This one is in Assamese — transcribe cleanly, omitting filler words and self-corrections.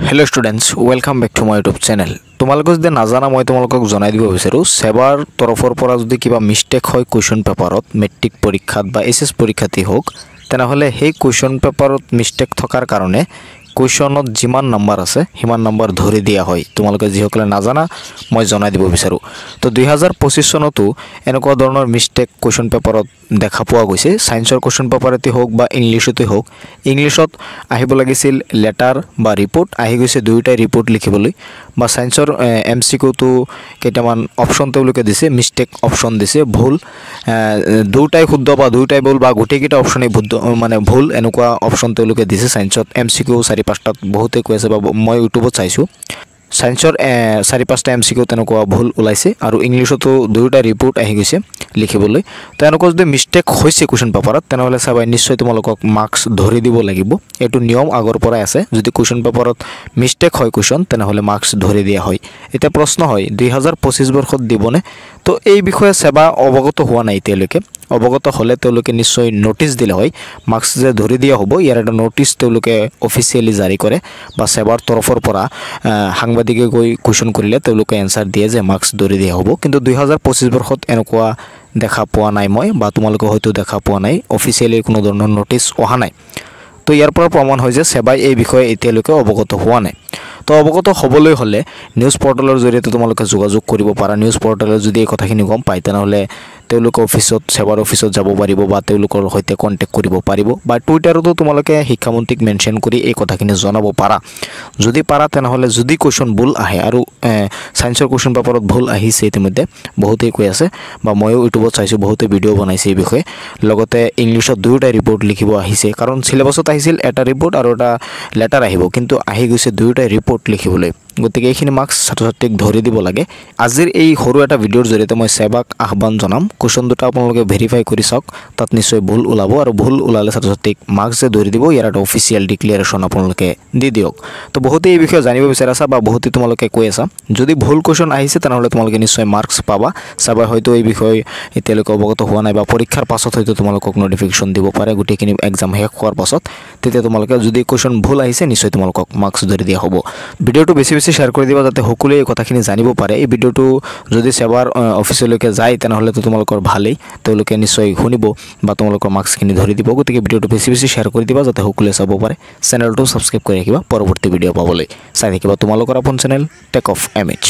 Hello students, welcome back to my YouTube channel. তোমালোকে যদি নাজানা মই তোমালোকক জনাই দিব বিচাৰো সেবাৰ তৰফৰ পৰা যদি কিবা মিস্টেক হয় কোৱেশ্চন পেপাৰত মেট্ৰিক পৰীক্ষাত বা এছএছ পৰীক্ষাতে হোক তেনহলে সেই কোৱেশ্চন পেপাৰত মিস্টেক থকাৰ কাৰণে কোৱেশ্চনত যিমান নম্বৰ আছে হিমান নম্বৰ ধৰি দিয়া হয় তোমালোকে যিসকলে নাজানা মই জনাই দিব বিচাৰো তো 2025 চনতো এনেকুৱা ধৰণৰ মিস্টেক কোৱেশ্চন পেপাৰত দেখা পোৱা গৈছে সায়েন্সৰ কোৱেশ্চন পেপাৰতে হোক বা ইংলিশতে হোক ইংলিশত আহিব লাগিছিল লেটাৰ বা ৰিপোৰ্ট আহি গৈছে দুইটাই ৰিপোৰ্ট লিখিবলৈ বা সায়েন্সৰ এমসিকিউ তো কেইটামান অপচন তেওঁলোকে দিছে মিস্টেক অপচন দিছে ভুল দুইটাই শুদ্ধ বা দুইটাই ভুল বা গোটেইকেইটা অপচনে মানে ভুল এনেকুৱা অপচন তেওঁলোকে দিছে সায়েন্সত এমসিকিউ 4-5টা বহুতে কৈ আছে বা মই ইউটিউবত চাইছো সায়েন্সৰ 4-5টা এমসিকিউ তেনেকুৱা ভুল ওলাইছে আৰু ইংলিশতো দুইটা ৰিপোৰ্ট আহি গৈছে লিখিবলৈ তেনেকুৱা যদি মিস্টেক হৈছে কোৱেশ্চন পেপাৰত তেনেহলে সবাই নিশ্চয় তোমালোকক মাৰ্কস ধৰি দিব লাগিব এটো নিয়ম আগৰ পৰা আছে যদি কোৱেশ্চন পেপাৰত মিস্টেক হয় কোৱেশ্চন তেনেহলে মাৰ্কস ধৰি দিয়া হয় এটা প্ৰশ্ন হয় 2025 বৰ্ষত দিবনে তো এই বিষয়ে সেবা অৱগত হোৱা নাই তেলকে অৱগত হলে তেওঁলোকে নিশ্চয় নোটিস দিলে হয় মাৰ্কস যে ধৰি দিয়া হ'ব ইয়াৰ এটা নোটিস তেওঁলোকে অফিচিয়ালি জাৰি কৰে বা সেবাৰ তৰফৰ পৰা সাংবাদিকে গৈ কোৱেশ্চন কৰিলে তেওঁলোকে আনসাৰ দিয়ে যে মাৰ্কস ধৰি দিয়া হ'ব কিন্তু 2025 বৰ্ষত এনেকুৱা দেখা পোৱা নাই মই বা তোমালোকে হয়তো দেখা পোৱা নাই অফিচিয়ালি কোনো ধৰণৰ নোটিস অহা নাই তো ইয়াৰ পৰা প্ৰমাণ হয় যে সেবাই এই বিষয়ে এতিয়ালৈকে অৱগত হোৱা নাই তো অৱগত হ'বলৈ হলে নিউজ পৰ্টেলৰ জৰিয়তে তোমালোকে যোগাযোগ কৰিব পাৰা নিউজ পৰ্টেলত যদি এই কথাখিনি গম পায় তেনহলে তেওঁলোকৰ অফিসত সেৱাৰ অফিসত যাব পাৰিব বা তেওঁলোকৰ সৈতে কন্টাক্ট কৰিব পাৰিব বা টুইটাৰতো তোমালোকে শিক্ষামন্ত্ৰীক মেনশন কৰি এই কথাখিনি জনাব পাৰা যদি পাৰা তেনহলে যদি কোৱেশ্চন ভুল আহে আৰু সায়েন্সৰ কোৱেশ্চন পেপাৰত ভুল আহিছে ইতিমধ্যে বহুতেই কৈ আছে বা ময়ো ইউটিউবত চাইছো বহুতে ভিডিও বনাইছে এই বিষয়ে লগতে ইংলিশত দুইটা ৰিপোৰ্ট লিখিব আহিছে কাৰণ সিলেবাসত আহিছিল এটা ৰিপোৰ্ট আৰু এটা লেটাৰ আহিব কিন্তু আহি গৈছে দুইটা ৰিপোৰ্ট লিখিবলৈ গতিকে এইখিনি মাৰ্কস ছাত্ৰছাত্ৰীক ধৰি দিব লাগে আজিৰ এই সৰু এটা ভিডিওৰ জৰিয়তে মই সেবাক আহ্বান জনাম কোৱেশ্চন দুটা আপোনালোকে ভেৰিফাই কৰি চাওক তাত নিশ্চয় ভুল ওলাব আৰু ভুল ওলালে ছাত্ৰছাত্ৰীক মাৰ্কস যে ধৰি দিব ইয়াৰ এটা অফিচিয়েল ডিক্লেৰেশ্যন আপোনালোকে দি দিয়ক তো বহুতে এই বিষয়ে জানিব বিচাৰিছা বা বহুতে তোমালোকে কৈ আছা যদি ভুল কোৱেশ্চন আহিছে তেনেহলে তোমালোকে নিশ্চয় মাৰ্কস পাবা সবাই হয়তো এই বিষয়ে এতিয়ালৈকে অৱগত হোৱা নাই বা পৰীক্ষাৰ পাছত হয়তো তোমালোকক নোটিফিকেশন দিব পাৰে গোটেইখিনি এক্সাম শেষ হোৱাৰ পাছত তেতিয়া তোমালোকে যদি কোৱেশ্চন ভুল আহিছে নিশ্চয় তোমালোকক মাৰ্কস ধৰি দিয়া হ'ব ভিডিওটো বেছি শেয়াৰ কৰি দিবা যাতে সকলোৱে এই কথাখিনি জানিব পাৰে এই ভিডিওটো যদি সেৱাৰ অফিচলৈকে যায় তেনেহলে তো তোমালোকৰ ভালেই তেওঁলোকে নিশ্চয় শুনিব বা তোমালোকৰ মাৰ্কসখিনি ধৰি দিব গতিকে ভিডিওটো বেছি শেয়াৰ কৰি দিবা যাতে সকলোৱে চাব পাৰে চেনেলটো সাবস্ক্ৰাইব কৰি ৰাখিবা পৰৱৰ্তী ভিডিও পাবলৈ চাই থাকিবা তোমালোকৰ আপোন চেনেল টেক অফ এমএচ